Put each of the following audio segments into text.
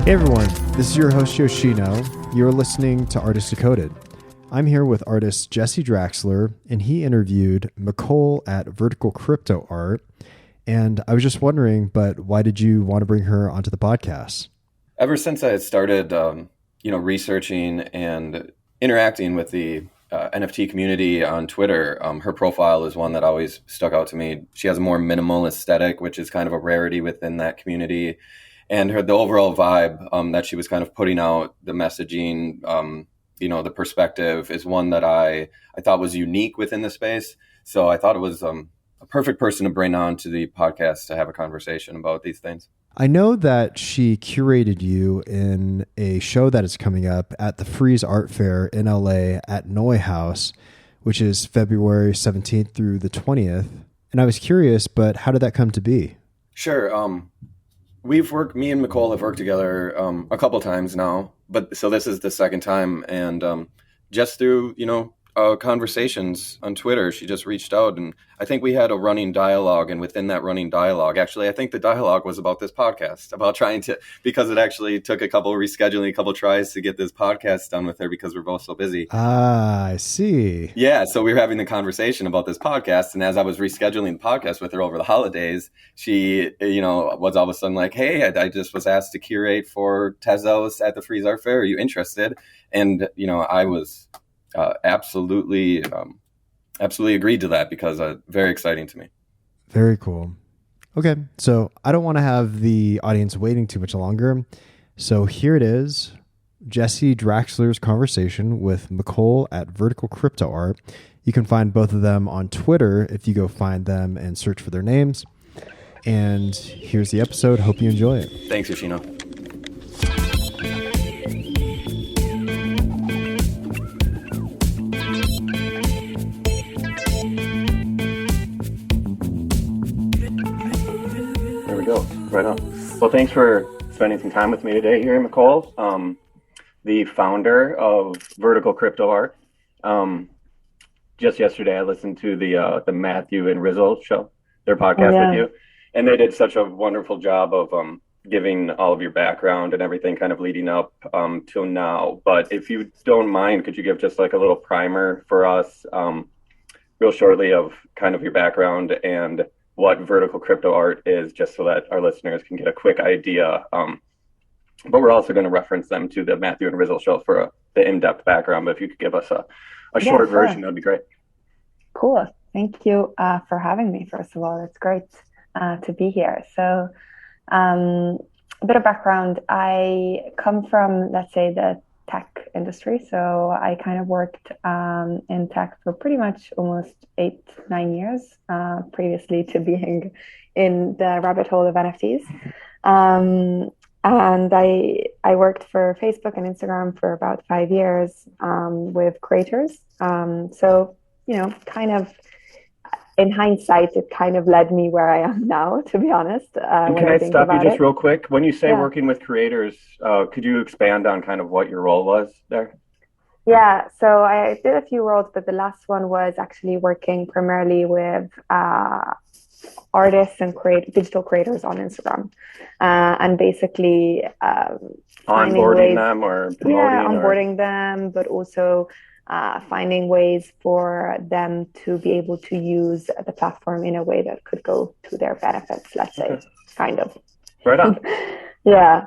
Hey everyone, this is your host Yoshino. You're listening to Artist Decoded. I'm here with artist Jesse Draxler, and he interviewed Micol at Vertical Crypto Art. And I was just wondering, but why did you want to bring her onto the podcast? Ever since I had started, researching and interacting with the NFT community on Twitter, her profile is one that always stuck out to me. She has a more minimal aesthetic, which is kind of a rarity within that community. And the overall vibe that she was kind of putting out, the messaging, the perspective is one that I thought was unique within the space. So I thought it was a perfect person to bring on to the podcast to have a conversation about these things. I know that she curated you in a show that is coming up at the Frieze Art Fair in LA at Noy House, which is February 17th through the 20th. And I was curious, but how did that come to be? Sure. Me and Micol have worked together a couple times now, so this is the second time. And just through, conversations on Twitter, she just reached out, and I think we had a running dialogue. And within that running dialogue, actually, I think the dialogue was about this podcast, about because it actually took a couple tries to get this podcast done with her because we're both so busy. Ah, I see. Yeah. So we were having the conversation about this podcast. And as I was rescheduling the podcast with her over the holidays, she, was all of a sudden like, hey, I just was asked to curate for Tezos at the Frieze Art Fair. Are you interested? And, I was absolutely agreed to that because very exciting to me. Very cool. Okay, so I don't want to have the audience waiting too much longer. So here it is, Jesse Draxler's conversation with Micol at Vertical Crypto Art. You can find both of them on Twitter if you go find them and search for their names. And here's the episode. Hope you enjoy it. Thanks, Yoshino. Go right on. Well, thanks for spending some time with me today here, Micol, the founder of Vertical Crypto Art. Just yesterday, I listened to the Matthew and Rizzo show, their podcast with you, and they did such a wonderful job of giving all of your background and everything kind of leading up till now. But if you don't mind, could you give just like a little primer for us real shortly of kind of your background and what vertical crypto art is, just so that our listeners can get a quick idea. But we're also going to reference them to the Matthew and Rizzo show for the in-depth background. But if you could give us a short version, that'd be great. Cool. Thank you for having me, first of all. It's great to be here. So a bit of background. I come from, let's say, the tech industry. So I kind of worked in tech for pretty much almost 8-9 years, previously to being in the rabbit hole of NFTs. And I worked for Facebook and Instagram for about 5 years with creators. So, kind of in hindsight, it kind of led me where I am now, to be honest. Can I stop you just real quick? When you say working with creators, could you expand on kind of what your role was there? Yeah, so I did a few roles, but the last one was actually working primarily with artists and digital creators on Instagram. And basically onboarding them or promoting? Yeah, onboarding them, but also finding ways for them to be able to use the platform in a way that could go to their benefits, let's say, kind of. Right on. Yeah.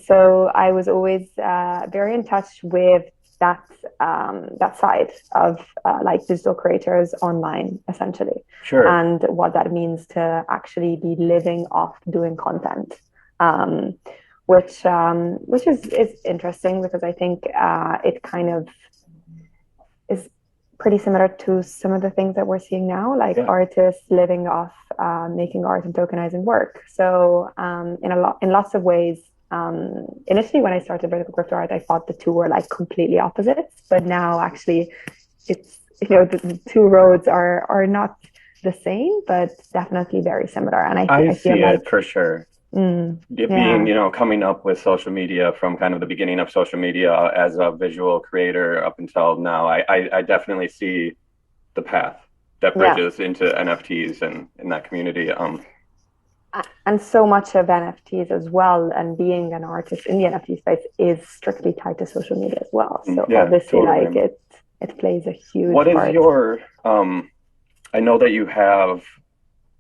So I was always very in touch with that side of like digital creators online, essentially. Sure. And what that means to actually be living off doing content. Which is interesting because I think it kind of is pretty similar to some of the things that we're seeing now, like artists living off making art and tokenizing work. So in lots of ways, initially when I started vertical crypto art, I thought the two were like completely opposites, but now actually it's, the two roads are not the same, but definitely very similar. And I see feel it for sure. Being, coming up with social media from kind of the beginning of social media as a visual creator up until now, I definitely see the path that bridges into NFTs and in that community. And so much of NFTs as well, and being an artist in the NFT space is strictly tied to social media as well. So obviously, totally. Like it plays a huge part. What is your I know that you have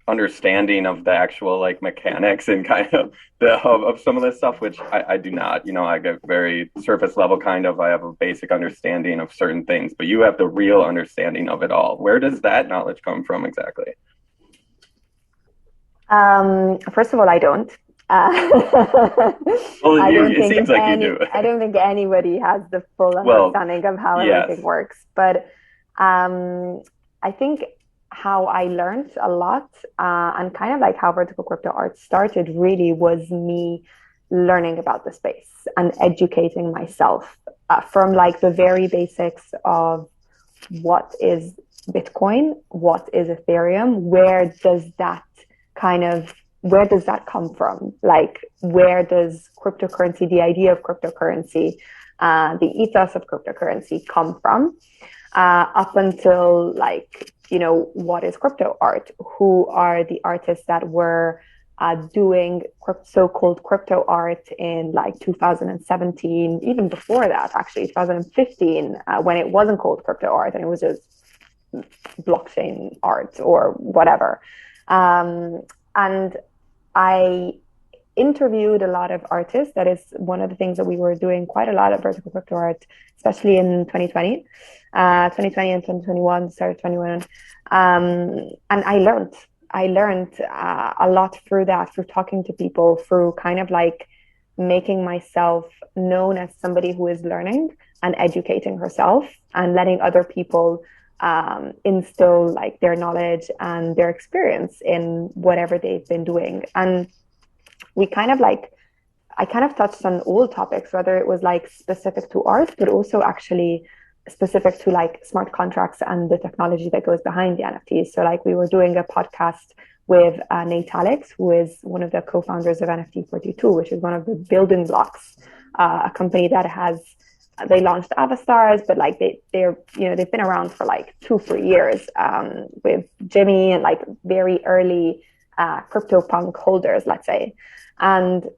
understanding of the actual like mechanics and kind of of some of this stuff, which I do not. I get very surface level kind of. I have a basic understanding of certain things, but you have the real understanding of it all. Where does that knowledge come from exactly? First of all, I don't. It seems like you do. I don't think anybody has the full understanding of how everything works. But I think how I learned a lot and kind of like how vertical crypto art started really was me learning about the space and educating myself from like the very basics of what is Bitcoin, what is Ethereum, where does that come from? Like, where does cryptocurrency, the idea of cryptocurrency, the ethos of cryptocurrency come from? Up until like, what is crypto art? Who are the artists that were doing so-called crypto art in like 2017, even before that, actually 2015, when it wasn't called crypto art and it was just blockchain art or whatever. And I interviewed a lot of artists. That is one of the things that we were doing quite a lot of vertical crypto art, especially in 2020 and 2021, started 21. And I learned a lot through that, through talking to people, through kind of like making myself known as somebody who is learning and educating herself and letting other people instill like their knowledge and their experience in whatever they've been doing. And I kind of touched on all topics, whether it was like specific to art, but also actually specific to like smart contracts and the technology that goes behind the NFTs. So like we were doing a podcast with Nate Alex, who is one of the co-founders of NFT 42, which is one of the building blocks, a company that they launched Avastars, but like they've been around for like 2-3 years with Jimmy and like very early CryptoPunk holders, let's say. And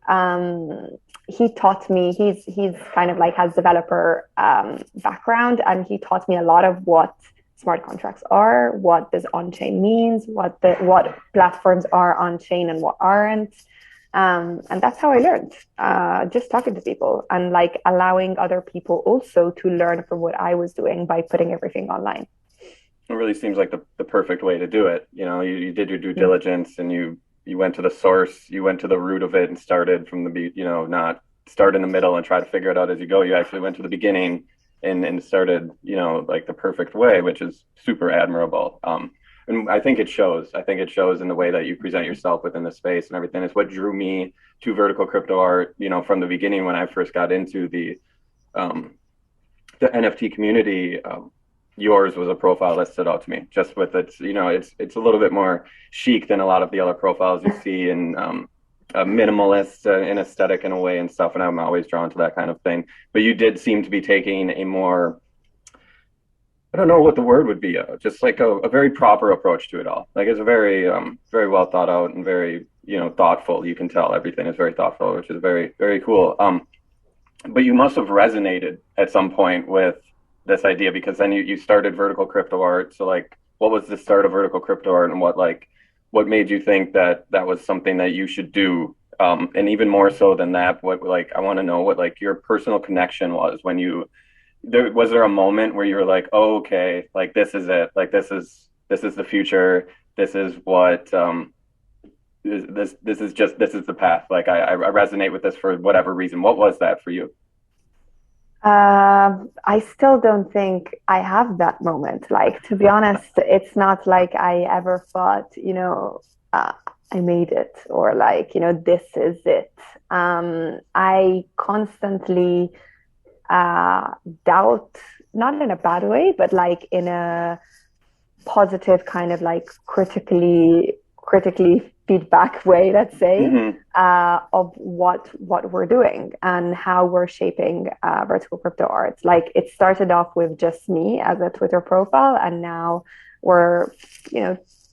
he taught me, he's kind of like has developer background, and he taught me a lot of what smart contracts are, what this on-chain means, what platforms are on-chain and what aren't. And that's how I learned, just talking to people and like allowing other people also to learn from what I was doing by putting everything online. It really seems like the perfect way to do it. You did your due diligence and you went to the source, you went to the root of it and started from not start in the middle and try to figure it out as you go. You actually went to the beginning and started, like the perfect way, which is super admirable. And I think it shows. I think it shows in the way that you present yourself within the space and everything. It's what drew me to vertical crypto art, from the beginning when I first got into the NFT community. Yours was a profile that stood out to me just with its, it's a little bit more chic than a lot of the other profiles you see in minimalist in aesthetic in a way and stuff. And I'm always drawn to that kind of thing. But you did seem to be taking a more, I don't know what the word would be, just like a very proper approach to it all. Like it's a very, very well thought out and very, thoughtful. You can tell everything is very thoughtful, which is very, very cool. But you must have resonated at some point with this idea, because then you started vertical crypto art. So like, what was the start of vertical crypto art, and what made you think that was something that you should do? And even more so than that, I want to know what your personal connection was when was there a moment where you were like, oh, okay, like this is it, like this is the future, this is what this is the path, like I resonate with this for whatever reason. What was that for you? I still don't think I have that moment. Like, to be honest, it's not like I ever thought, I made it, or like, this is it. I constantly doubt, not in a bad way, but like in a positive kind of like critically feedback way, let's say, of what we're doing and how we're shaping vertical crypto art. Like it started off with just me as a Twitter profile, and now we're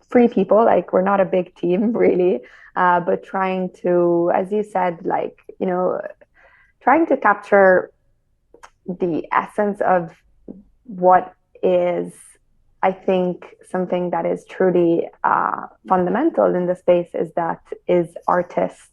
3 people. Like we're not a big team really, but trying to, as you said, like, trying to capture the essence of what is, I think, something that is truly fundamental in the space is artists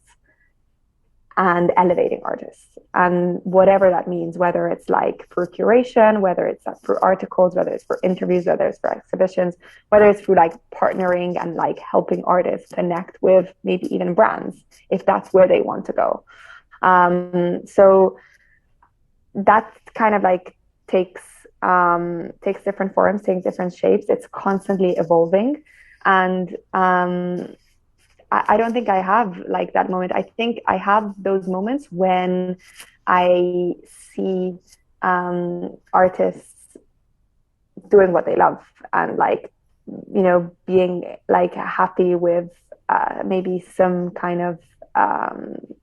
and elevating artists, and whatever that means, whether it's like through curation, whether it's through articles, whether it's for interviews, whether it's for exhibitions, whether it's through like partnering and like helping artists connect with maybe even brands if that's where they want to go. So that kind of like takes different forms, takes different shapes. It's constantly evolving, and I don't think I have like that moment. I think I have those moments when I see artists doing what they love and like, being like happy with maybe some kind of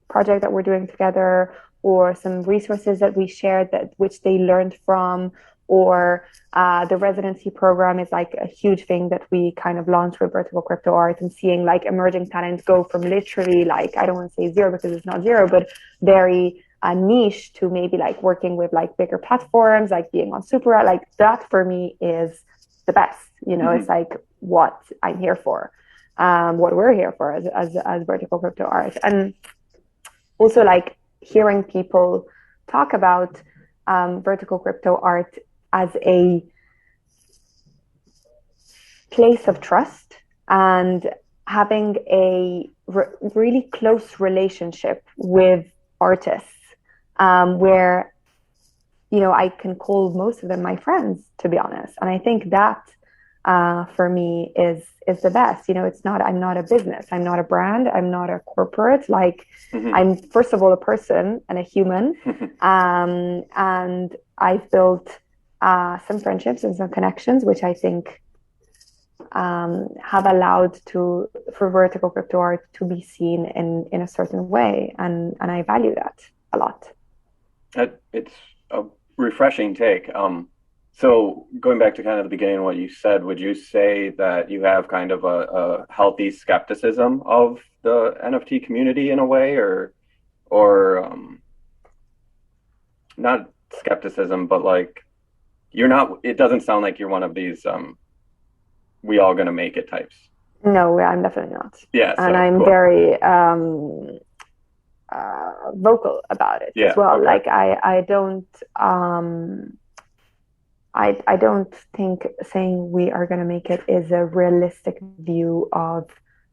project that we're doing together, or some resources that we shared which they learned from, or the residency program is like a huge thing that we kind of launched with Vertical Crypto Art, and seeing like emerging talent go from literally like, I don't want to say zero because it's not zero, but very niche, to maybe like working with like bigger platforms, like being on Super, like that for me is the best. It's like what I'm here for, what we're here for as Vertical Crypto Art. And also like hearing people talk about Vertical Crypto Art as a place of trust and having a really close relationship with artists, where I can call most of them my friends, to be honest. And I think that for me is the best. I'm not a business, I'm not a brand, I'm not a corporate. Like I'm first of all a person and a human, and I've built some friendships and some connections, which I think have allowed for Vertical Crypto Art to be seen in a certain way, and I value that a lot. It's a refreshing take. So going back to kind of the beginning of what you said, would you say that you have kind of a healthy skepticism of the NFT community in a way, or not skepticism, but like it doesn't sound like you're one of these we all gonna make it types. No, I'm definitely not. Yeah. And I'm cool. Very vocal about it as well. Okay. Like I don't think saying we are going to make it is a realistic view of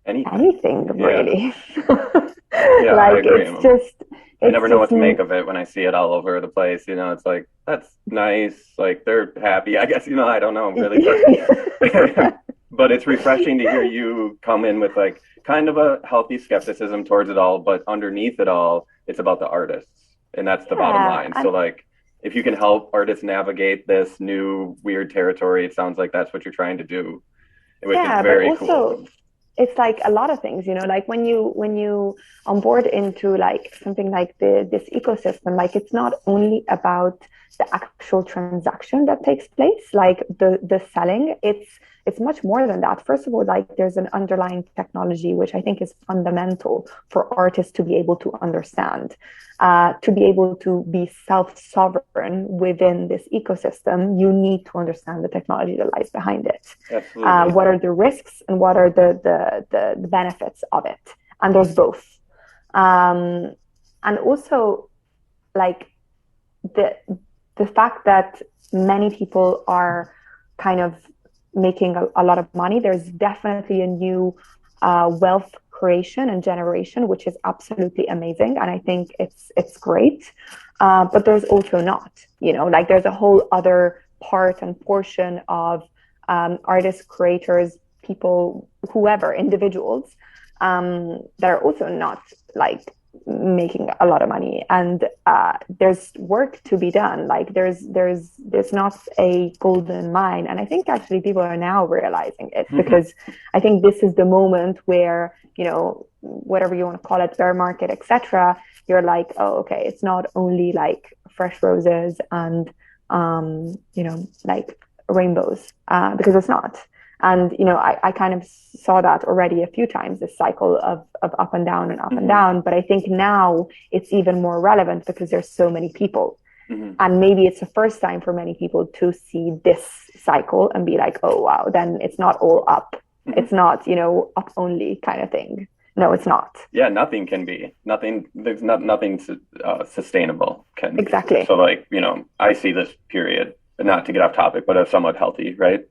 anything really. Yeah, like I agree. It's just I never know what to make of it when I see it all over the place. It's like, that's nice. Like they're happy, I guess. I don't know really, but it's refreshing to hear you come in with like kind of a healthy skepticism towards it all, but underneath it all, it's about the artists, and that's the bottom line. So like, if you can help artists navigate this new weird territory, it sounds like that's what you're trying to do, which is very but also, cool. It's like a lot of things, like when you onboard into like something like this ecosystem, like it's not only about the actual transaction that takes place, like the selling, it's much more than that. First of all, like there's an underlying technology, which I think is fundamental for artists to be able to understand, to be able to be self-sovereign within this ecosystem. You need to understand the technology that lies behind it. Absolutely. What are the risks and what are the benefits of it? And there's both. And also like the fact that many people are kind of making a lot of money. There's definitely a new wealth creation and generation, which is absolutely amazing. And I think it's great. But there's also not, like there's a whole other part and portion of artists, creators, people, whoever, individuals that are also not like making a lot of money, and there's work to be done. Like there's not a golden mine, and I think actually people are now realizing it, because I think this is the moment where, whatever you want to call it, bear market, etc., you're like, oh, okay, it's not only like fresh roses and like rainbows, because it's not. And, I kind of saw that already a few times, this cycle of up and down and up and down. But I think now it's even more relevant because there's so many people. And maybe it's the first time for many people to see this cycle and be like, oh, wow, then it's not all up. It's not, up only kind of thing. No, it's not. Yeah, nothing can be. There's nothing sustainable. Exactly. So like, I see this period, not to get off topic, but as somewhat healthy, right?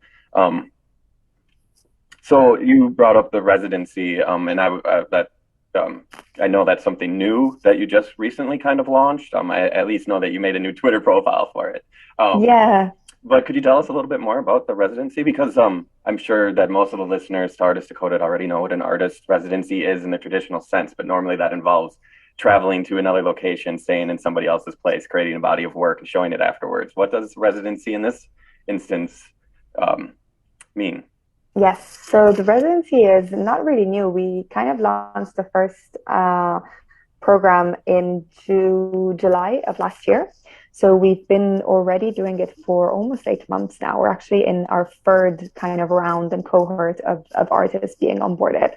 So you brought up the residency, and I know that's something new that you just recently kind of launched. I at least know that you made a new Twitter profile for it. Yeah. But could you tell us a little bit more about the residency? Because I'm sure that most of the listeners to Artist Decoded already know what an artist residency is in the traditional sense, but normally that involves traveling to another location, staying in somebody else's place, creating a body of work and showing it afterwards. What does residency in this instance mean? Yes, so the residency is not really new. We kind of launched the first program in July of last year. So we've been already doing it for almost 8 months now. We're actually in our third kind of round and cohort of artists being onboarded,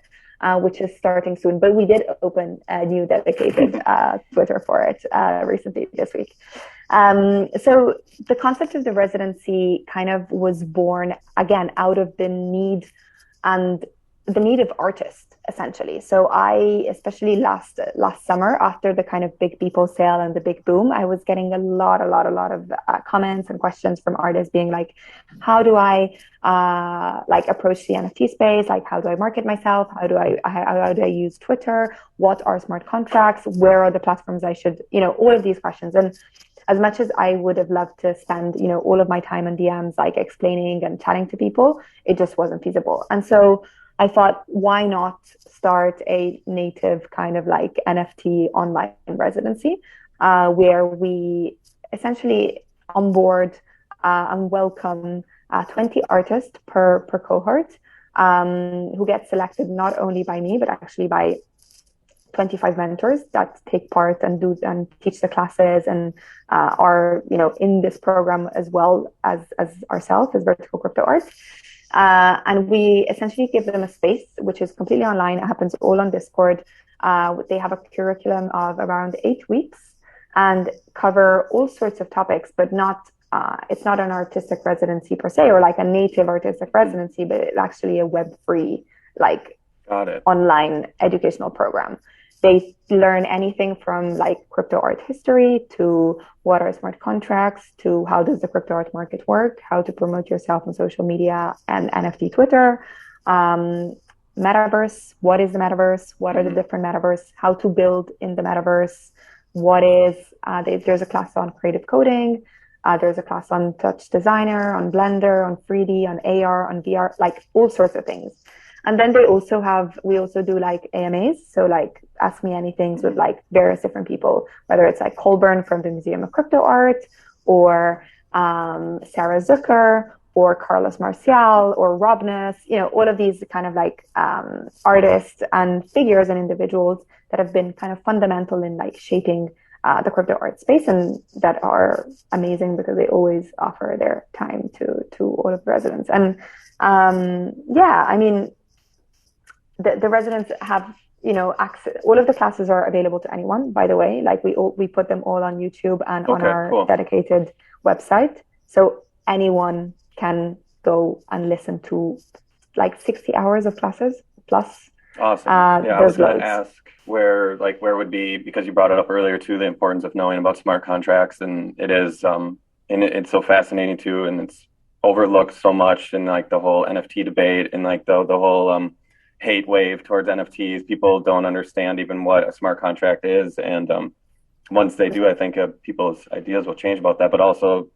which is starting soon. But we did open a new dedicated Twitter for it recently this week. So the concept of the residency kind of was born again out of the need of artists, essentially. So I, especially last summer, after the kind of big people sale and the big boom, I was getting a lot of comments and questions from artists being like, how do I approach the NFT space? Like, how do I market myself? How do I use Twitter? What are smart contracts? Where are the platforms I should, all of these questions. And as much as I would have loved to spend, all of my time on DMs, like explaining and chatting to people, it just wasn't feasible. And so I thought, why not start a native kind of like NFT online residency, where we essentially onboard and welcome 20 artists per cohort, who get selected not only by me, but actually by 25 mentors that take part and teach the classes and are in this program as well as ourselves as Vertical Crypto Art. And we essentially give them a space which is completely online. It happens all on Discord. They have a curriculum of around 8 weeks and cover all sorts of topics, but it's not an artistic residency per se or like a native artistic residency, but it's actually a web-free online educational program. They learn anything from like crypto art history to what are smart contracts to how does the crypto art market work, how to promote yourself on social media and NFT Twitter, metaverse, what is the metaverse, what are the different metaverse, how to build in the metaverse, there's a class on creative coding, there's a class on touch designer, on Blender, on 3D, on AR, on VR, like all sorts of things. And then we also do like AMAs. So like Ask Me Anythings with like various different people, whether it's like Colburn from the Museum of Crypto Art or Sarah Zucker or Carlos Marcial or Robness, all of these kind of like artists and figures and individuals that have been kind of fundamental in like shaping the crypto art space and that are amazing because they always offer their time to all of the residents. And the residents have, access. All of the classes are available to anyone, by the way. Like we put them all on YouTube and on our dedicated website. So anyone can go and listen to like 60 hours of classes plus. Awesome. I was going to ask where would be, because you brought it up earlier too, the importance of knowing about smart contracts. And it is, and it's so fascinating too. And it's overlooked so much in like the whole NFT debate and like the whole, hate wave towards NFTs. People don't understand even what a smart contract is. And once they do, I think people's ideas will change about that. But also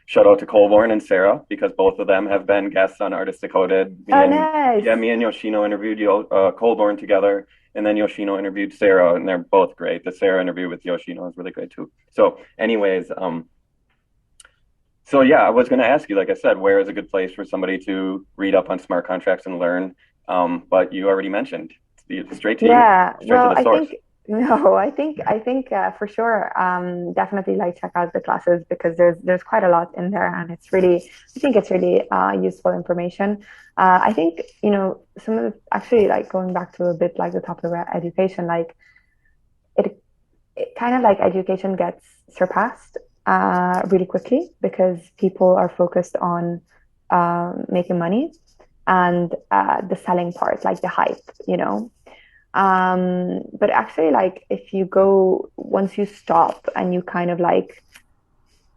shout out to Colborn and Sarah, because both of them have been guests on Artist Decoded. Nice. Yeah, me and Yoshino interviewed Colborn together, and then Yoshino interviewed Sarah, and they're both great. The Sarah interview with Yoshino is really great too. So anyways, I was going to ask you, like I said, where is a good place for somebody to read up on smart contracts and learn? But you already mentioned straight to the source. No, I think for sure, definitely like check out the classes because there's quite a lot in there, and I think it's really useful information. I think some of the, actually like going back to a bit like the topic about education, like it it kind of like education gets surpassed really quickly because people are focused on making money and the selling part, like the hype. But actually, like if you go, once you stop and you kind of like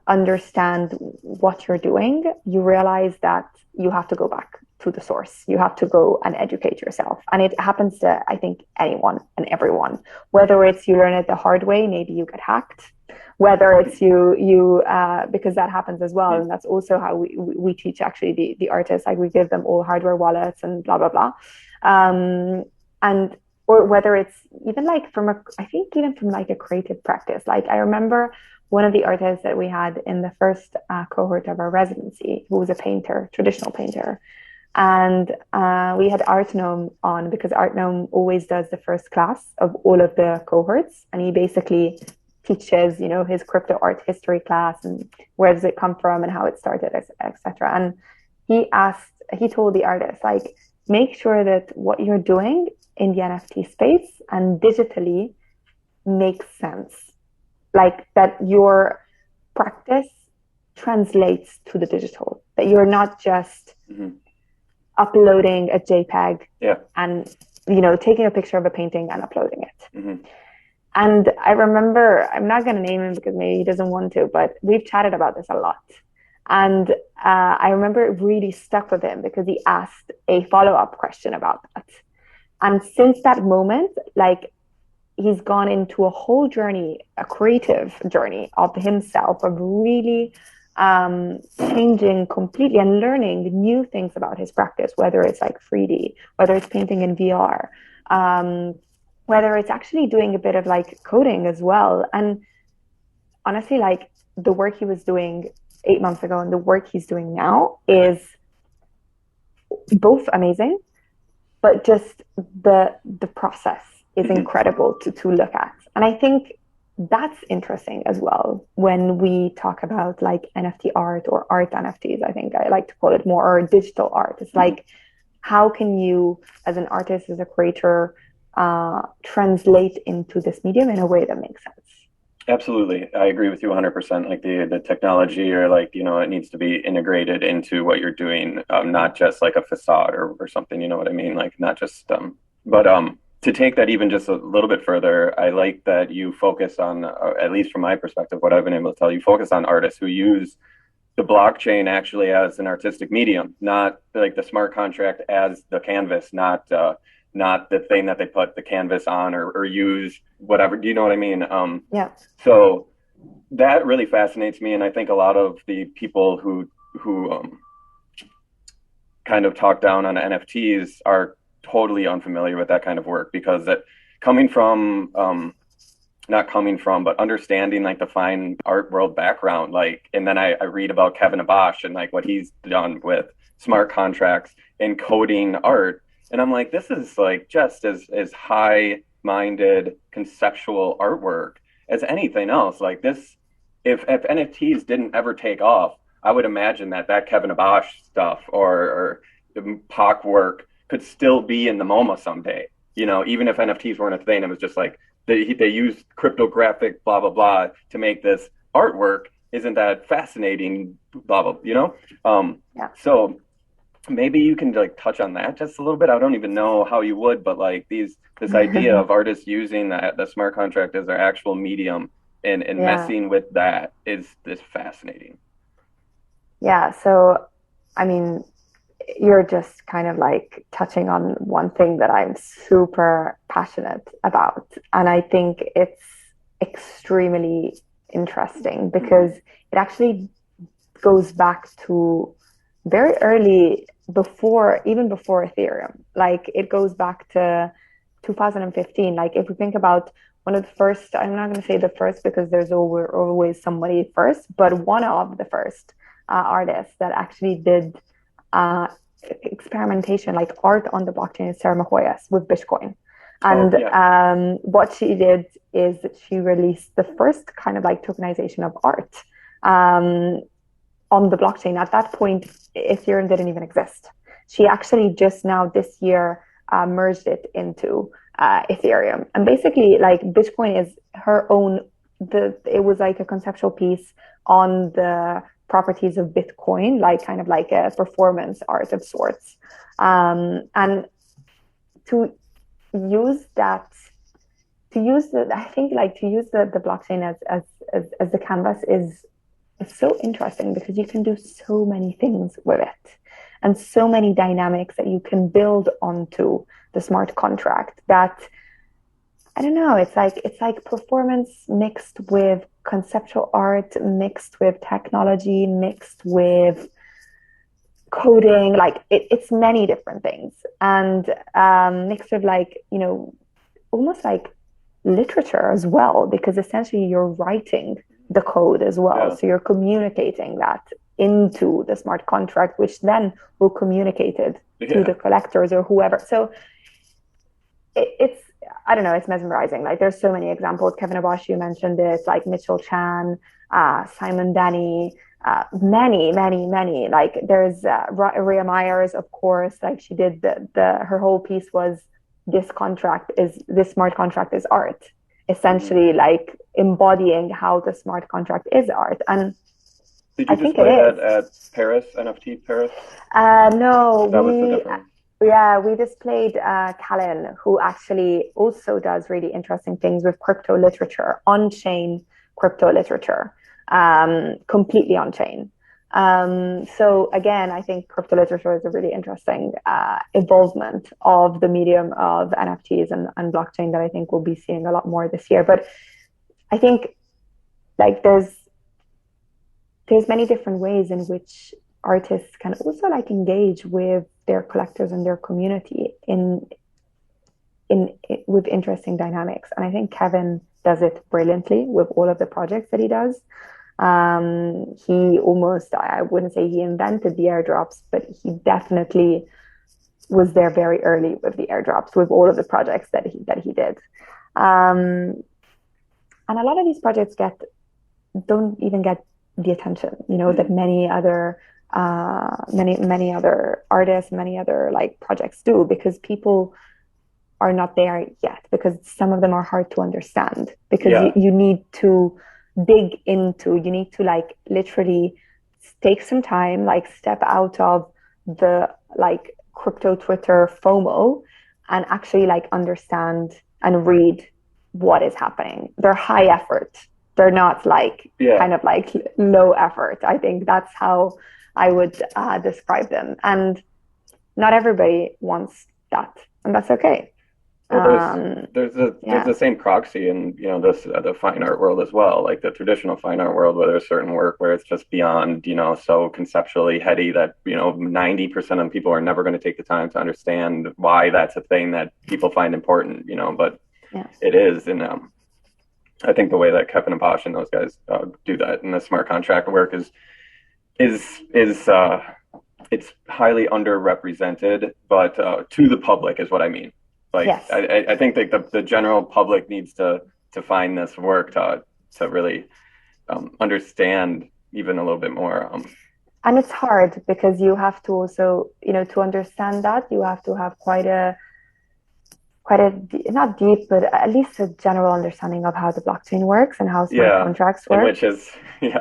understand what you're doing, you realize that you have to go back to the source. You have to go and educate yourself. And it happens to, I think, anyone and everyone, whether it's you learn it the hard way, maybe you get hacked, whether it's because that happens as well. And that's also how we teach actually the artists, like we give them all hardware wallets and blah, blah, blah. And or whether it's even like I think even from like a creative practice. Like I remember one of the artists that we had in the first cohort of our residency, who was a painter, traditional painter. And we had artm on because artm always does the first class of all of the cohorts. And he basically teaches, his crypto art history class and where does it come from and how it started, etc. And he told the artist, like, make sure that what you're doing in the NFT space and digitally makes sense. Like that your practice translates to the digital, that you're not just uploading a JPEG and, taking a picture of a painting and uploading it. And I remember, I'm not going to name him because maybe he doesn't want to, but we've chatted about this a lot. And I remember it really stuck with him because he asked a follow-up question about that. And since that moment, like he's gone into a whole journey, a creative journey of himself, of really changing completely and learning new things about his practice, whether it's like 3D, whether it's painting in VR, whether it's actually doing a bit of like coding as well. And honestly, like the work he was doing 8 months ago and the work he's doing now is both amazing, but just the process is incredible to look at. And I think that's interesting as well when we talk about like NFT art or art NFTs. I think I like to call it more or digital art. It's like, how can you as an artist, as a creator, translate into this medium in a way that makes sense? Absolutely. I agree with you 100%. Like the technology or like, it needs to be integrated into what you're doing, not just like a facade or something, you know what I mean? Like not just, but to take that even just a little bit further, I like that you focus on, at least from my perspective, what I've been able to tell you, focus on artists who use the blockchain actually as an artistic medium, not like the smart contract as the canvas, not the thing that they put the canvas on or use whatever. Do you know what I mean? Yeah. So that really fascinates me. And I think a lot of the people who kind of talk down on NFTs are totally unfamiliar with that kind of work because that but understanding like the fine art world background, like, and then I read about Kevin Abosch and like what he's done with smart contracts and coding art. And I'm like, this is like just as high-minded conceptual artwork as anything else. Like this, if NFTs didn't ever take off, I would imagine that Kevin Abosch stuff or POC work could still be in the MoMA someday. Even if NFTs weren't a thing, it was just like they used cryptographic blah blah blah to make this artwork. Isn't that fascinating? Blah blah. Yeah. So maybe you can like touch on that just a little bit. I don't even know how you would, but like this idea of artists using the smart contract as their actual medium and messing with that is fascinating. Yeah. So, I mean, you're just kind of like touching on one thing that I'm super passionate about. And I think it's extremely interesting because it actually goes back to very early, even before Ethereum. Like it goes back to 2015. Like if we think about one of the first, I'm not going to say the first because there's always somebody first, but one of the first artists that actually did experimentation, like art on the blockchain, is Sarah Mahoyas with Bitcoin. And yeah. what she did is that she released the first kind of like tokenization of art on the blockchain. At that point, Ethereum didn't even exist. She actually just now this year merged it into Ethereum. And basically, like Bitcoin is her own. It was like a conceptual piece on the properties of Bitcoin, like kind of like a performance art of sorts. And to use that, I think like to use the blockchain as the canvas is so interesting because you can do so many things with it and so many dynamics that you can build onto the smart contract that I don't know, it's like performance mixed with conceptual art, mixed with technology, mixed with coding, like it's many different things. And mixed with like, you know, almost like literature as well, because essentially you're writing the code as well. Yeah. So you're communicating that into the smart contract, which then will communicate it to the collectors or whoever. So it's I don't know, it's mesmerizing. Like there's so many examples. Kevin Abosh, you mentioned this, like Mitchell Chan, Simon Denny, many. Like there's Rhea Myers, of course. Like she did her whole piece was this smart contract is art, essentially like embodying how the smart contract is art. And did you display that at Paris, NFT Paris? No, that was the difference. Yeah, we displayed Callan, who actually also does really interesting things with crypto literature, on-chain crypto literature, completely on-chain. So again, I think crypto literature is a really interesting evolvement of the medium of NFTs and blockchain that I think we'll be seeing a lot more this year. But I think like there's many different ways in which artists can also like engage with their collectors and their community with interesting dynamics. And I think Kevin does it brilliantly with all of the projects that he does. He almost, I wouldn't say he invented the airdrops, but he definitely was there very early with the airdrops, with all of the projects that he did. And a lot of these projects don't even get the attention, you know, that many other artists, many other like projects do, because people are not there yet, because some of them are hard to understand, because you need to dig into, you need to like literally take some time, like step out of the like crypto Twitter FOMO and actually like understand and read what is happening. They're high effort. They're not like kind of like low effort. I think that's how I would describe them. And not everybody wants that, and that's okay. Well, there's the same proxy in, you know, the fine art world as well, like the traditional fine art world, where there's certain work where it's just beyond, you know, so conceptually heady that, you know, 90% of people are never going to take the time to understand why that's a thing that people find important, you know, but it is. And I think the way that Kevin and Bosch and those guys do that in the smart contract work is it's highly underrepresented, but to the public is what I mean. Like I think that the general public needs to find this work to really understand even a little bit more. And it's hard because you have to also, you know, to understand that you have to have quite a not deep, but at least a general understanding of how the blockchain works and how smart contracts work. Which is you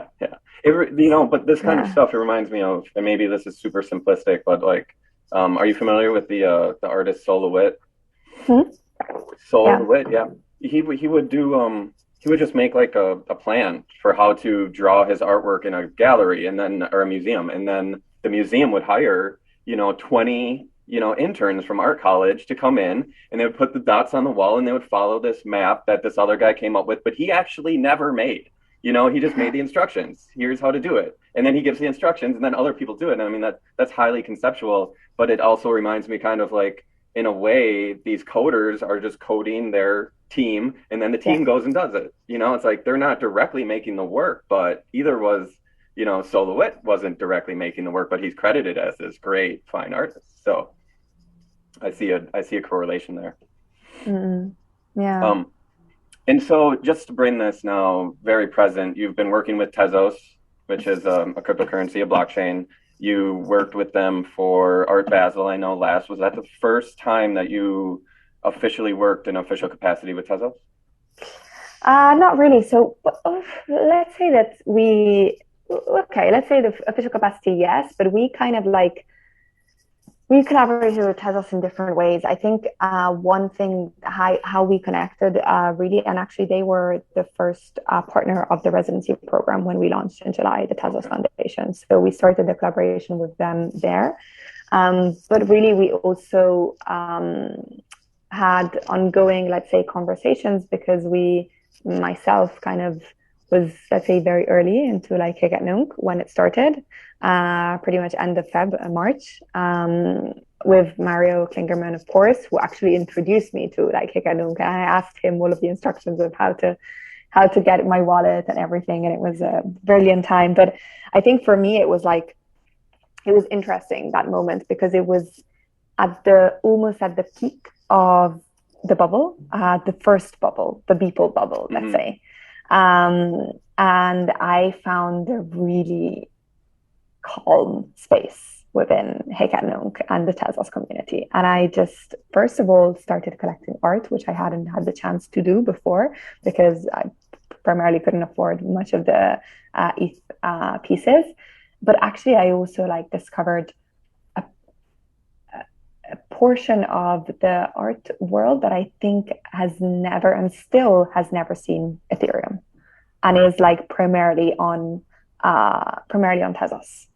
know, but this kind of stuff, it reminds me of, and maybe this is super simplistic, but like, are you familiar with the artist Sol LeWitt? Sol LeWitt, he would just make like a plan for how to draw his artwork in a gallery or a museum, and then the museum would hire, you know, 20 interns from art college to come in, and they would put the dots on the wall and they would follow this map that this other guy came up with, but he actually never made. You know, he just made the instructions. Here's how to do it. And then he gives the instructions, and then other people do it. And I mean, that's highly conceptual, but it also reminds me kind of like, in a way, these coders are just coding their team, and then the team goes and does it. You know, it's like they're not directly making the work, but either was, you know, Sol LeWitt wasn't directly making the work, but he's credited as this great fine artist. So I see a correlation there. Yeah. And so just to bring this now very present, you've been working with Tezos, which is a cryptocurrency, a blockchain. You worked with them for Art Basel, I know last. Was that the first time that you officially worked in official capacity with Tezos? Not really. So let's say that let's say the official capacity, yes, but we kind of like we collaborated with Tezos in different ways. I think one thing, how we connected really, and actually they were the first partner of the residency program when we launched in July, the Tezos Foundation. So we started the collaboration with them there. But really, we also had ongoing, let's say, conversations because myself kind of was, let's say, very early into like Hic Et Nunc when it started, pretty much end of March, with Mario Klingerman, of course, who actually introduced me to like Hic Et Nunc. And I asked him all of the instructions of how to get my wallet and everything, and it was a brilliant time. But I think for me, it was interesting that moment because it was almost at the peak of the bubble, the first bubble, the Beeple bubble, let's say. And I found a really calm space within Hic Et Nunc and the Tezos community. And I just, first of all, started collecting art, which I hadn't had the chance to do before because I primarily couldn't afford much of the ETH pieces. But actually, I also like discovered a portion of the art world that I think has never and still has never seen Ethereum, and is like primarily on Tezos.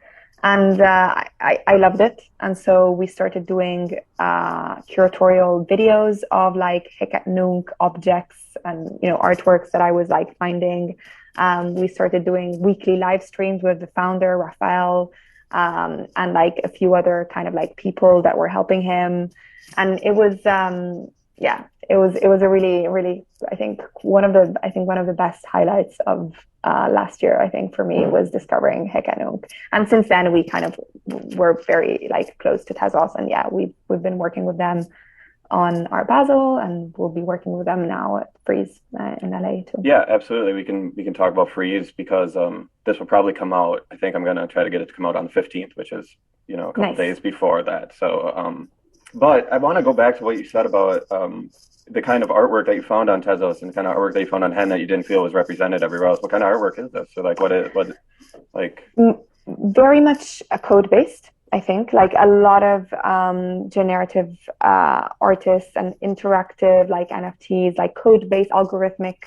And I loved it. And so we started doing curatorial videos of like Hic Et Nunc objects and, artworks that I was like finding. We started doing weekly live streams with the founder, Raphael, and like a few other kind of like people that were helping him. And it was, it was a really, really, I think one of the best highlights of last year, I think for me, was discovering Hic Et Nunc. And since then we kind of were very like close to Tezos, and we've been working with them on Art Basel, and we'll be working with them now at Frieze in LA too. Yeah, absolutely. We can talk about Frieze because this will probably come out. I think I'm gonna try to get it to come out on the 15th, which is a couple days before that. So, but I want to go back to what you said about the kind of artwork that you found on Tezos and the kind of artwork that you found on Hen that you didn't feel was represented everywhere else. What kind of artwork is this? So, like, what very much code based. I think like a lot of generative artists and interactive like NFTs, like code-based algorithmic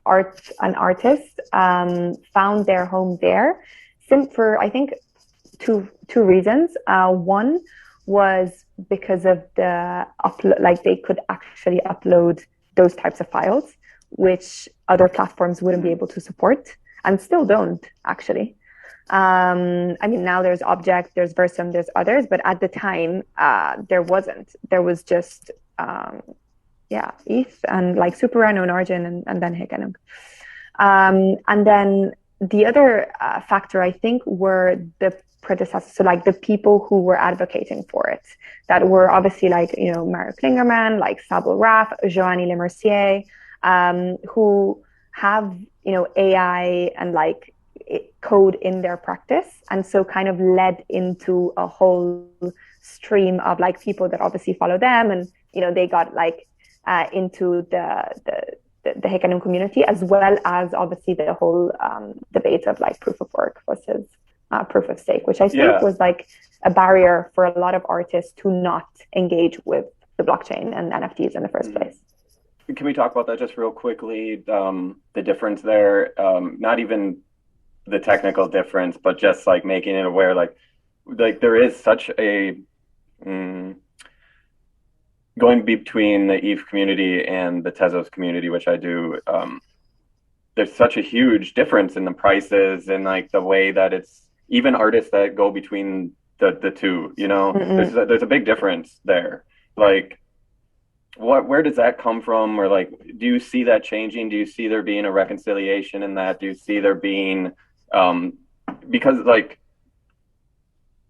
art and artists found their home there. For I think two reasons. One was because of the upload, like they could actually upload those types of files, which other platforms wouldn't be able to support and still don't actually. I mean, now there's Object, there's Versum, there's others, but at the time, there wasn't. There was just, ETH and like Super Unknown Origin and then Hic Et Nunc. And then the other factor, I think, were the predecessors, so like the people who were advocating for it, that were obviously like, Mario Klingerman, like Sable Raff, Joanny Lemercier, who have, AI and like code in their practice, and so kind of led into a whole stream of like people that obviously follow them, and they got like into the Hic Et Nunc community, as well as obviously the whole debate of like proof of work versus proof of stake, which I think was like a barrier for a lot of artists to not engage with the blockchain and NFTs in the first place. Can we talk about that just real quickly? The difference there, not even the technical difference, but just like making it aware, like there is such a going between the ETH community and the Tezos community, which I do. There's such a huge difference in the prices and like the way that it's even artists that go between the two. There's a big difference there. Like, where does that come from? Or like, do you see that changing? Do you see there being a reconciliation in that? Do you see there being because like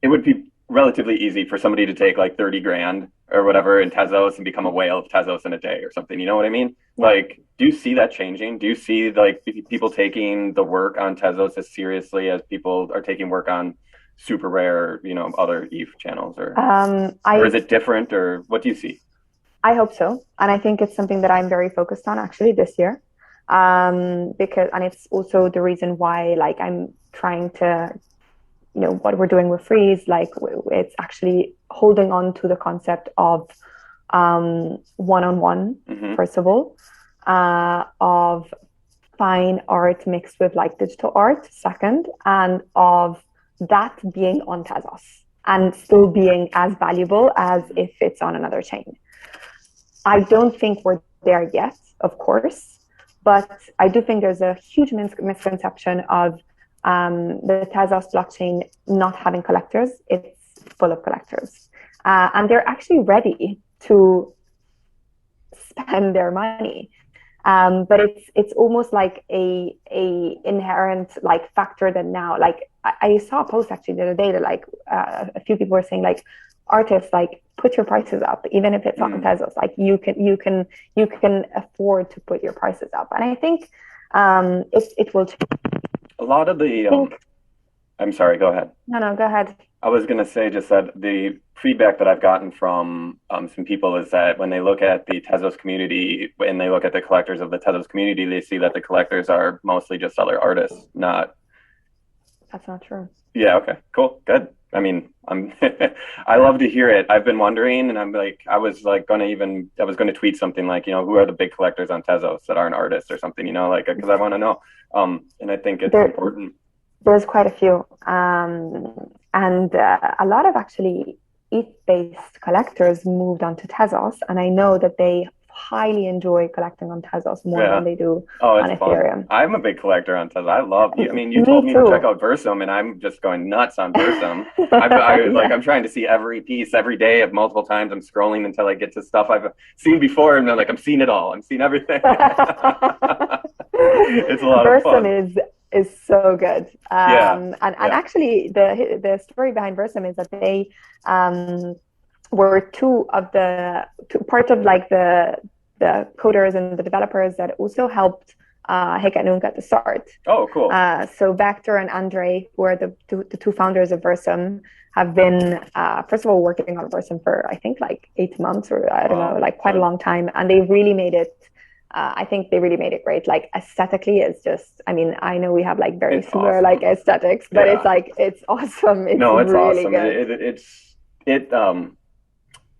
it would be relatively easy for somebody to take like 30 grand or whatever in Tezos and become a whale of Tezos in a day or something. You know what I mean? Yeah. Like, do you see that changing? Do you see like people taking the work on Tezos as seriously as people are taking work on super rare, other ETH channels, or is it different, or what do you see? I hope so. And I think it's something that I'm very focused on actually this year. Because, and it's also the reason why, like, I'm trying to, what we're doing with Frieze, like, it's actually holding on to the concept of one-on-one, first of all, of fine art mixed with like digital art, second, and of that being on Tezos and still being as valuable as if it's on another chain. I don't think we're there yet, of course, but I do think there's a huge misconception of the Tezos blockchain not having collectors. It's full of collectors, and they're actually ready to spend their money. But it's almost like a inherent like factor that now, like I saw a post actually the other day that like a few people were saying like, artists, like, put your prices up, even if it's on Tezos. Like, you can afford to put your prices up, and I think it will change. A lot of the I'm sorry, go ahead. No, go ahead. I was going to say just that the feedback that I've gotten from some people is that when they look at the Tezos community and they look at the collectors of the Tezos community, they see that the collectors are mostly just other artists, not. That's not true. Yeah. Okay. Cool. Good. I mean, I love to hear it. I've been wondering, and I was going to tweet something like, who are the big collectors on Tezos that aren't artists or something, like, because I want to know. And I think it's important. There's quite a few. And a lot of actually ETH-based collectors moved onto Tezos, and I know that they highly enjoy collecting on Tezos more than they do on Ethereum. Fun. I'm a big collector on Tezos. I love you. I mean, you told me to check out Versum, and I'm just going nuts on Versum. I'm trying to see every piece every day of multiple times. I'm scrolling until I get to stuff I've seen before, and I'm seeing it all. I'm seeing everything. It's a lot of fun. Versum is so good. And actually the story behind Versum is that they were part of like the coders and the developers that also helped Hic Et Nunc at the start. Oh, cool. So Vector and Andre, who are the two founders of Versum, have been first of all working on Versum for I think like 8 months, or I don't know, like quite a long time, and they really made it. I think they really made it great. Like, aesthetically, it's just, I mean, I know we have like very similar like aesthetics, but it's like, it's awesome. It's really awesome. Good.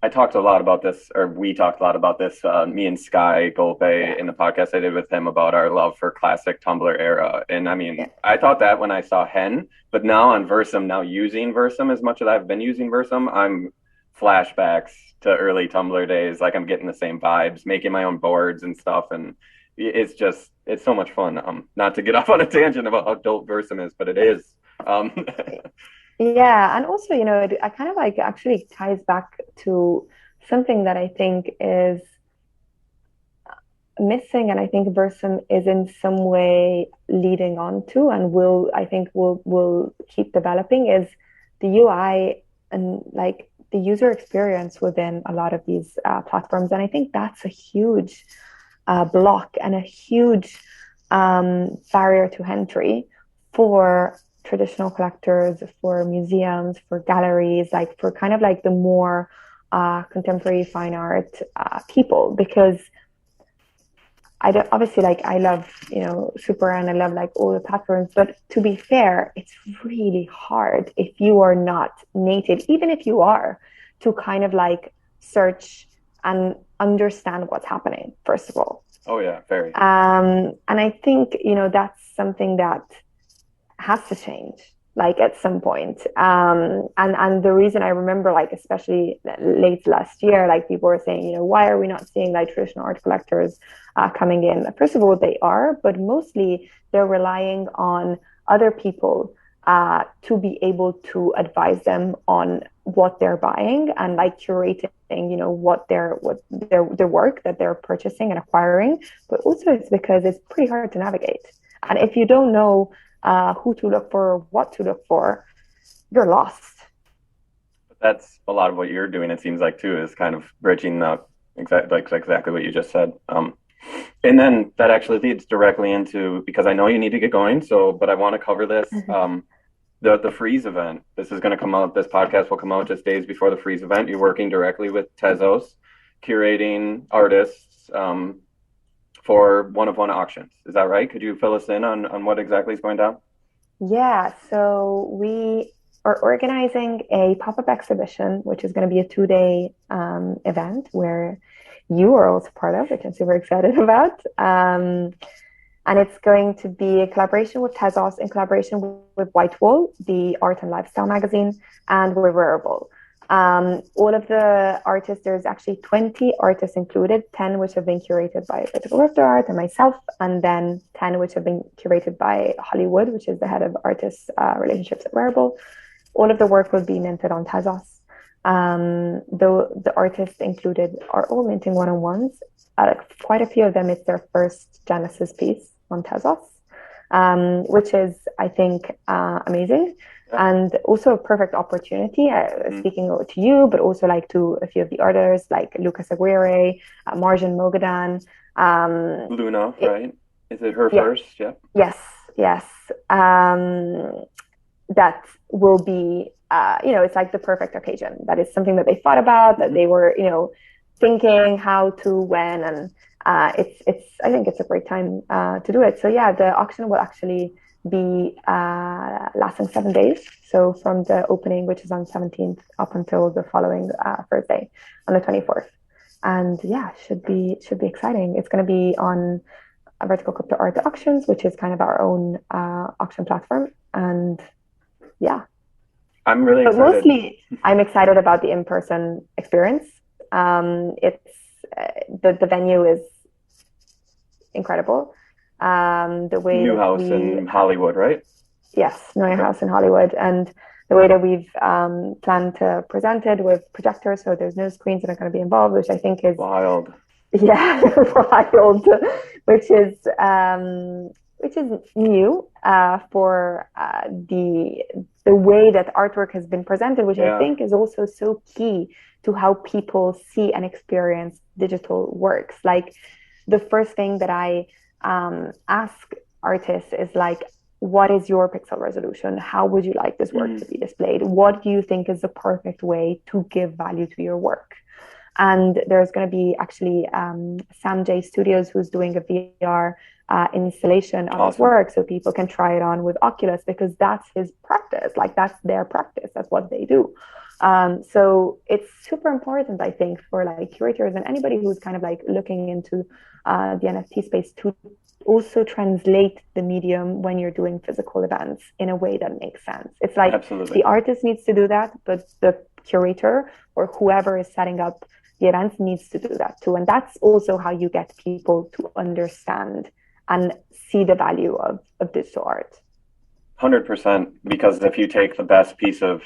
I talked a lot about this, or we talked a lot about this, me and Sky Golpe in the podcast I did with him about our love for classic Tumblr era. And I mean, I thought that when I saw Hen, but now on Versum, now using Versum as much as I've been using Versum, I'm flashbacks to early Tumblr days. Like, I'm getting the same vibes, making my own boards and stuff. And it's so much fun. Not to get off on a tangent about how dope Versum is, but it is. Yeah, and also, it kind of like actually ties back to something that I think is missing, and I think Versum is in some way leading on to, and will keep developing, is the UI and like the user experience within a lot of these platforms. And I think that's a huge block and a huge barrier to entry for traditional collectors, for museums, for galleries, like for kind of like the more contemporary fine art people, because obviously like I love Super, and I love like all the platforms, but to be fair, it's really hard if you are not native, even if you are, to kind of like search and understand what's happening, first of all. Oh yeah, very. And I think that's something that has to change, like at some point. And the reason I remember, like especially late last year, like people were saying, why are we not seeing like traditional art collectors coming in? First of all, they are, but mostly they're relying on other people to be able to advise them on what they're buying and like curating, what their work that they're purchasing and acquiring. But also it's because it's pretty hard to navigate, and if you don't know who to look for or what to look for, you're lost. That's a lot of what you're doing, it seems like, too, is kind of bridging the exactly what you just said. And then that actually leads directly into, because I know you need to get going, but I want to cover this. The Frieze event. This is going to come out, this podcast will come out just days before the Frieze event. You're working directly with Tezos, curating artists for one-of-one auctions. Is that right? Could you fill us in on what exactly is going down? Yeah, so we are organizing a pop-up exhibition, which is going to be a 2-day event where you are also part of, which I'm super excited about. And it's going to be a collaboration with Tezos in collaboration with Whitewall, the art and lifestyle magazine, and with Wearable. All of the artists, there's actually 20 artists included, 10 which have been curated by Vertical Crypto Art and myself, and then 10 which have been curated by Hollywood, which is the head of artists relationships at Wearable. All of the work will be minted on Tezos. Though the artists included are all minting one-on-ones. Quite a few of them, it's their first Genesis piece on Tezos, which is, I think, amazing. And also a perfect opportunity, speaking to you, but also like to a few of the others, like Lucas Aguirre, Marjan Mogadan. Luna, right? Is it her first? Yeah. Yes. That will be, it's like the perfect occasion. That is something that they thought about, that they were, thinking how to, when, and I think it's a great time to do it. So yeah, the auction will actually be lasting 7 days. So from the opening, which is on 17th, up until the following Thursday on the 24th. And yeah, should be exciting. It's going to be on Vertical Crypto Art Auctions, which is kind of our own auction platform. And yeah, I'm really excited. But mostly I'm excited about the in-person experience. It's the venue is incredible. The way New house in Hollywood, right? Yes, new house in Hollywood, and the way that we've planned to present it with projectors, so there's no screens that are going to be involved, which I think is wild. Yeah, wild, which is new for the way that artwork has been presented, which I think is also so key to how people see and experience digital works. Like the first thing that I ask artists is like, what is your pixel resolution? How would you like this work to be displayed? What do you think is the perfect way to give value to your work? And there's going to be actually Sam J Studios, who's doing a VR installation of his work, so people can try it on with Oculus, because that's his practice. Like that's their practice. That's what they do. So it's super important, I think, for like curators and anybody who's kind of like looking into the NFT space to also translate the medium when you're doing physical events in a way that makes sense. It's like the artist needs to do that, but the curator or whoever is setting up the events needs to do that too. And that's also how you get people to understand and see the value of digital art. 100%, because if you take the best piece of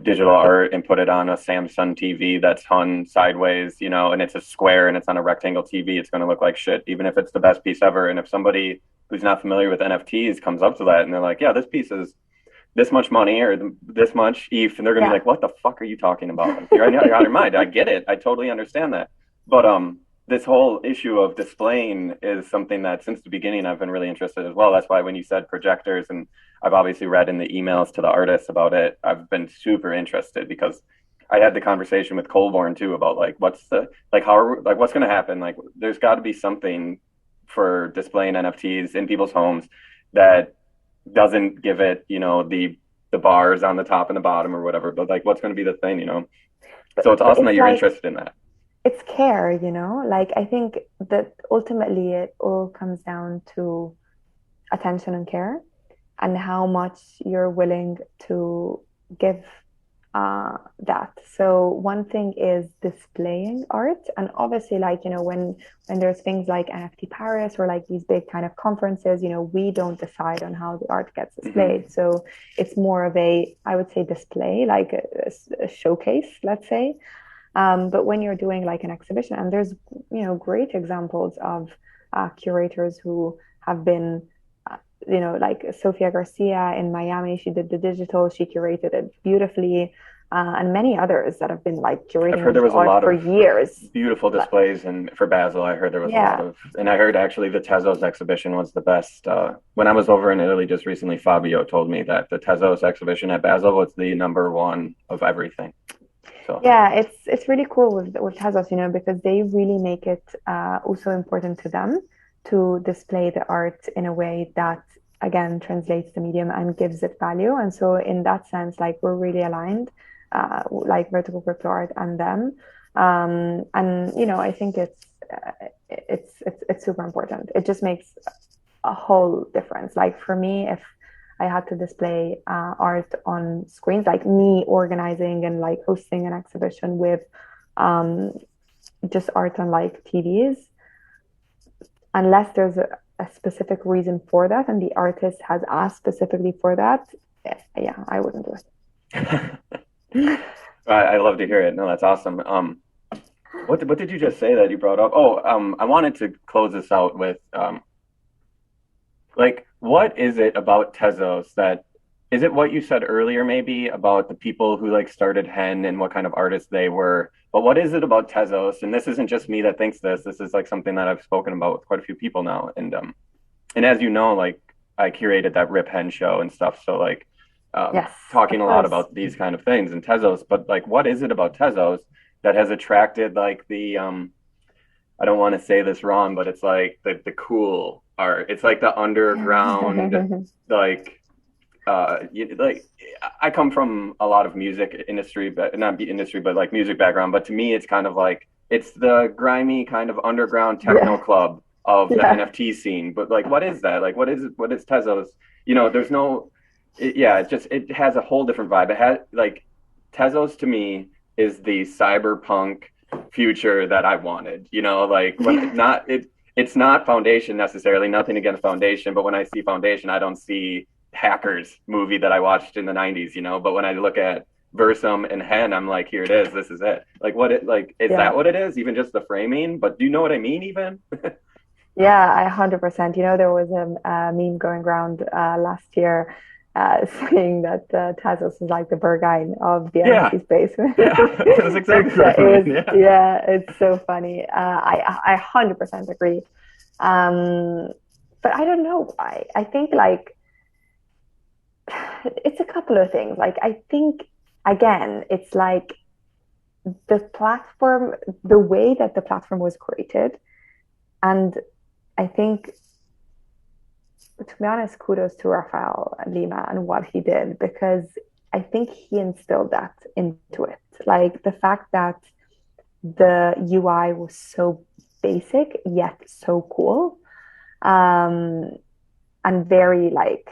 digital art and put it on a Samsung TV that's hung sideways, and it's a square and it's on a rectangle TV, it's going to look like shit, even if it's the best piece ever. And if somebody who's not familiar with NFTs comes up to that and they're like, yeah, this piece is this much money or this much ETH, and they're going to be like, what the fuck are you talking about? You're out of your mind. I get it. I totally understand that. But this whole issue of displaying is something that since the beginning I've been really interested as well. That's why when you said projectors, and I've obviously read in the emails to the artists about it, I've been super interested, because I had the conversation with Colborn too about like what's going to happen. Like there's got to be something for displaying NFTs in people's homes that doesn't give it, the bars on the top and the bottom or whatever, but like what's going to be the thing, So it's awesome that you're interested in that. It's care, like I think that ultimately it all comes down to attention and care, and how much you're willing to give that. So one thing is displaying art, and obviously like when there's things like NFT Paris or like these big kind of conferences, we don't decide on how the art gets displayed. So it's more of I would say display, like a showcase, let's say. But when you're doing like an exhibition, and there's great examples of curators who have been like Sofia Garcia in Miami, she did the digital, she curated it beautifully. and many others that have been like I've curating heard there was a art lot for of years. beautiful displays, and for Basel, I heard there was a Yeah. lot of, and I heard actually the Tezos exhibition was the best. When I was over in Italy just recently, Fabio told me that the Tezos exhibition at Basel was the #1 of everything. So Yeah, it's really cool with Tezos, because they really make it also important to them to display the art in a way that again translates the medium and gives it value. And so in that sense, like we're really aligned, like Vertical Crypto Art and them. And I think it's super important. It just makes a whole difference. Like for me, if I had to display art on screens, like me organizing and like hosting an exhibition with just art on like TVs, unless there's a specific reason for that and the artist has asked specifically for that, yeah, I wouldn't do it. I love to hear it. No, that's awesome. What did you just say that you brought up? Oh, I wanted to close this out with like, what is it about Tezos that, is it what you said earlier maybe about the people who like started Hen and what kind of artists they were? But what is it about Tezos? And this isn't just me that thinks this. This is like something that I've spoken about with quite a few people now. And as you know, like I curated that Rip Hen show and stuff. So like yes, talking a lot about these kind of things and Tezos. But like, what is it about Tezos that has attracted like the I don't want to say this wrong, but it's like the cool art. It's like the underground, like I come from a lot of music industry, but not industry, but like music background. But to me, it's kind of like it's the grimy kind of underground techno club of the NFT scene. But like, what is that? Like, what is Tezos? There's no, it has a whole different vibe. It has like Tezos to me is the cyberpunk future that I wanted, like when it's not Foundation necessarily, nothing against Foundation, but when I see Foundation, I don't see Hackers movie that I watched in the 90s, but when I look at Versum and Hen, I'm like, here it is, this is it. Like is that what it is? Even just the framing, but do you know what I mean even? Yeah, 100%. There was a meme going around last year saying that Tezos is like the Berghain of the NFT space. That's exactly it's so funny. I 100% agree. But I don't know why. I think like it's a couple of things. Like I think again, it's like the platform, the way that the platform was created, and I think, to be honest, kudos to Rafael Lima and what he did, because I think he instilled that into it. Like the fact that the UI was so basic yet so cool, and very like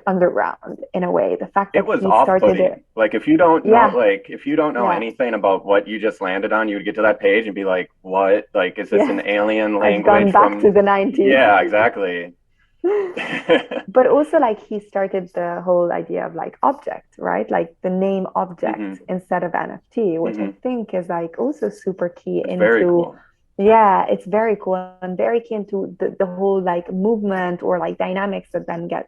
underground in a way. The fact that it was off-putting. Like if you don't know anything about what you just landed on, you would get to that page and be like, "What? Like, is this an alien language?" I've gone back to the 90s. Yeah, exactly. But also, like he started the whole idea of like object, right? Like the name object instead of NFT, which I think is like also super key into. Very cool. Yeah, it's very cool and very key into the whole like movement or like dynamics that then got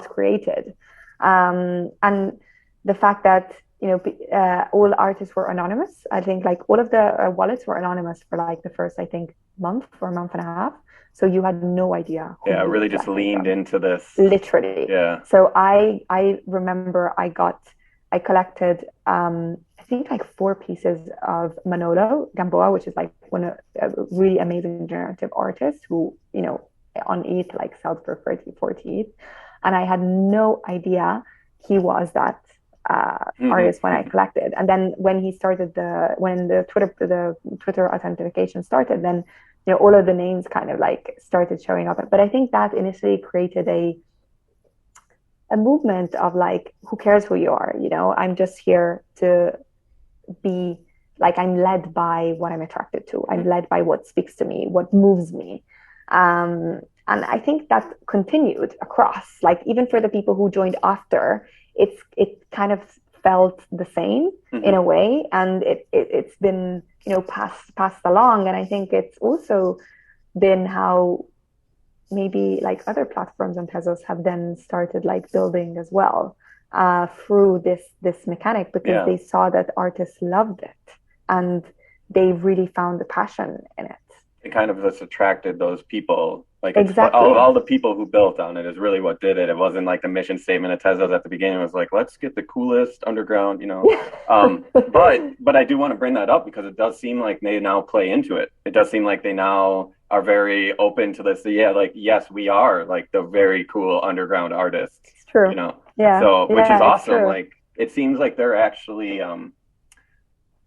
created, and the fact that all artists were anonymous. I think like all of the wallets were anonymous for like the first month or month and a half, so you had no idea who really just leaned into this literally. So I remember I collected I think like 4 pieces of Manolo Gamboa, which is like a really amazing generative artist who on ETH like sells for 30-40 ETH. And I had no idea he was that artist when I collected. And then when the Twitter authentication started, then all of the names kind of like started showing up. But I think that initially created a movement of like, who cares who you are? I'm just here to be like, I'm led by what I'm attracted to. I'm led by what speaks to me, what moves me. And I think that continued across, like even for the people who joined after, it kind of felt the same in a way, and it's been passed along. And I think it's also been how maybe like other platforms and Tezos have then started like building as well. through this mechanic because they saw that artists loved it and they really found the passion in it. It kind of just attracted those people. Like exactly. all the people who built on it is really what did it. It wasn't like the mission statement of Tezos at the beginning. It was like, let's get the coolest underground, you know. But I do want to bring that up because it does seem like they now play into it. It does seem like they now are very open to this. So yeah, like, yes, we are like the very cool underground artists. It's true. You know. Yeah. So which is awesome. Like it seems like they're actually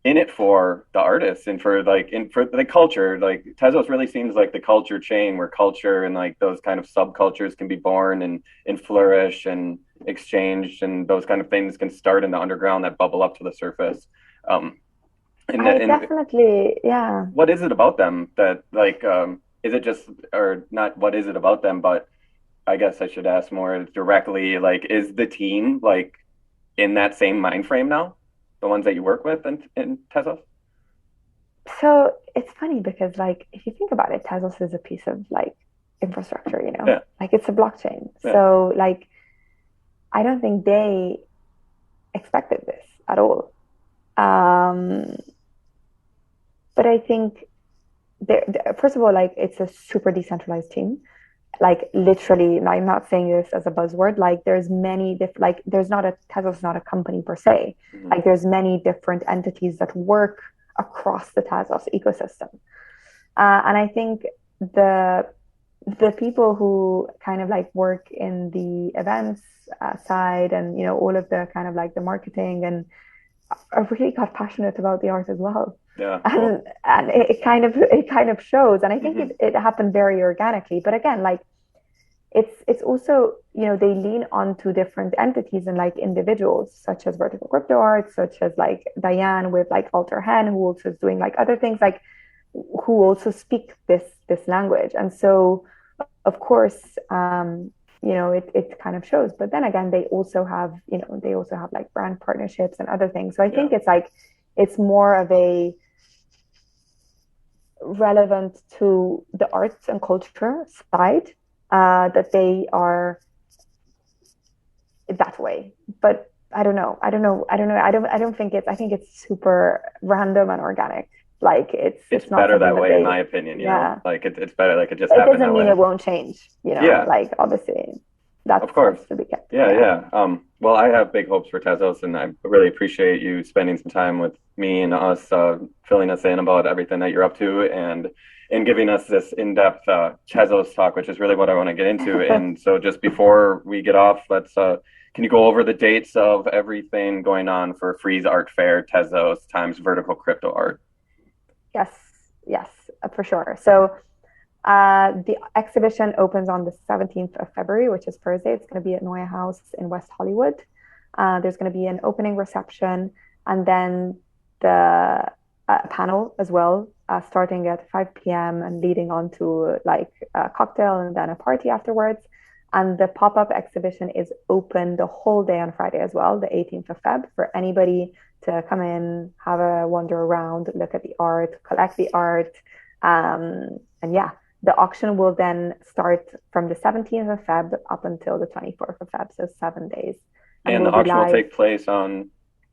in it for the artists and for the culture. Like Tezos really seems like the culture chain where culture and like those kind of subcultures can be born and flourish and exchanged, and those kind of things can start in the underground that bubble up to the surface. Definitely, yeah. What is it about them that like is it just, or not what is it about them, but I guess I should ask more directly, like, is the team like in that same mind frame now? The ones that you work with in Tezos? So it's funny because, like, if you think about it, Tezos is a piece of like infrastructure, you know, like it's a blockchain. Yeah. So like, I don't think they expected this at all. But I think first of all, like, it's a super decentralized team. Like literally, I'm not saying this as a buzzword, like there's many like there's not Tezos is not a company per se. Mm-hmm. Like there's many different entities that work across the Tezos ecosystem. And I think the people who kind of like work in the events side and, you know, all of the kind of like the marketing and I really got passionate about the art as well. Yeah. And it kind of shows. And I think it happened very organically. But again, like it's also, you know, they lean onto different entities and like individuals such as Vertical Crypto Art, such as like Diane with like Alter Hen, who also is doing like other things, like who also speak this language. And so of course, you know, it kind of shows. But then again, they also have like brand partnerships and other things. So I think it's like, it's more of a relevant to the arts and culture side, that they are that way. But I don't know. I think it's super random and organic. Like it's not better that way, in my opinion. You know? Like it's better. Like it just happened that way. It doesn't mean it won't change. You know, like obviously. That's of course to be kept. Yeah. Well, I have big hopes for Tezos, and I really appreciate you spending some time with me and us, filling us in about everything that you're up to, and giving us this in-depth Tezos talk, which is really what I want to get into. And so, just before we get off, let's can you go over the dates of everything going on for Frieze Art Fair Tezos times Vertical Crypto Art? Yes, for sure. So. The exhibition opens on the 17th of February, which is Thursday. It's going to be at Noya House in West Hollywood. There's going to be an opening reception and then the panel as well, starting at 5 p.m. and leading on to like a cocktail and then a party afterwards. And the pop-up exhibition is open the whole day on Friday as well, the 18th of Feb, for anybody to come in, have a wander around, look at the art, collect the art. And yeah. The auction will then start from the 17th of Feb up until the 24th of Feb, so 7 days. And the auction will take place on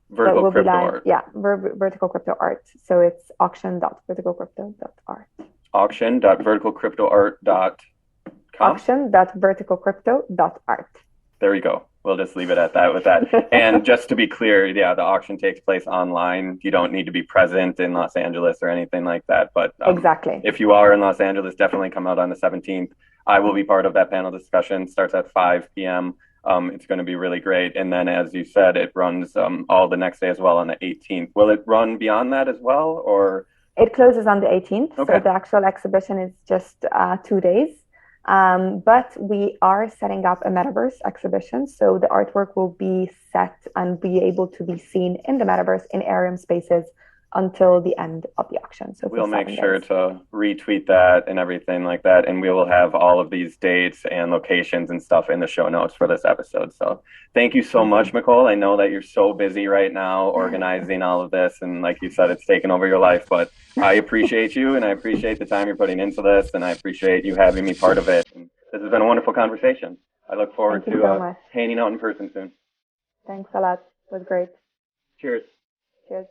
Vertical Crypto Art. Yeah, Vertical Crypto Art. So it's auction.verticalcrypto.art. Auction.verticalcryptoart.com. Auction.verticalcrypto.art. There you go. We'll just leave it at that with that. And just to be clear, the auction takes place online. You don't need to be present in Los Angeles or anything like that. But exactly. If you are in Los Angeles, definitely come out on the 17th. I will be part of that panel discussion. Starts at 5 p.m. It's going to be really great. And then, as you said, it runs all the next day as well on the 18th. Will it run beyond that as well, or? It closes on the 18th. Okay. So the actual exhibition is just 2 days. But we are setting up a metaverse exhibition. So the artwork will be set and be able to be seen in the metaverse in Ethereum spaces until the end of the auction. So we'll make sure to retweet that and everything like that. And we will have all of these dates and locations and stuff in the show notes for this episode. So thank you so much, Micol. I know that you're so busy right now organizing all of this. And like you said, it's taken over your life, but I appreciate you and I appreciate the time you're putting into this. And I appreciate you having me part of it. And this has been a wonderful conversation. I look forward to hanging out in person soon. Thanks a lot. It was great. Cheers. Cheers.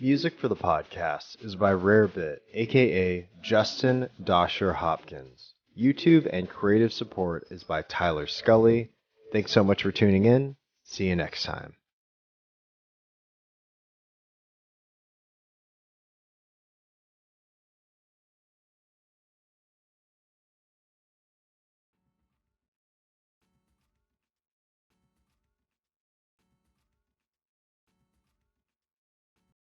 Music for the podcast is by Rarebit, aka Justin Dosher Hopkins. YouTube and creative support is by Tyler Scully. Thanks so much for tuning in. See you next time.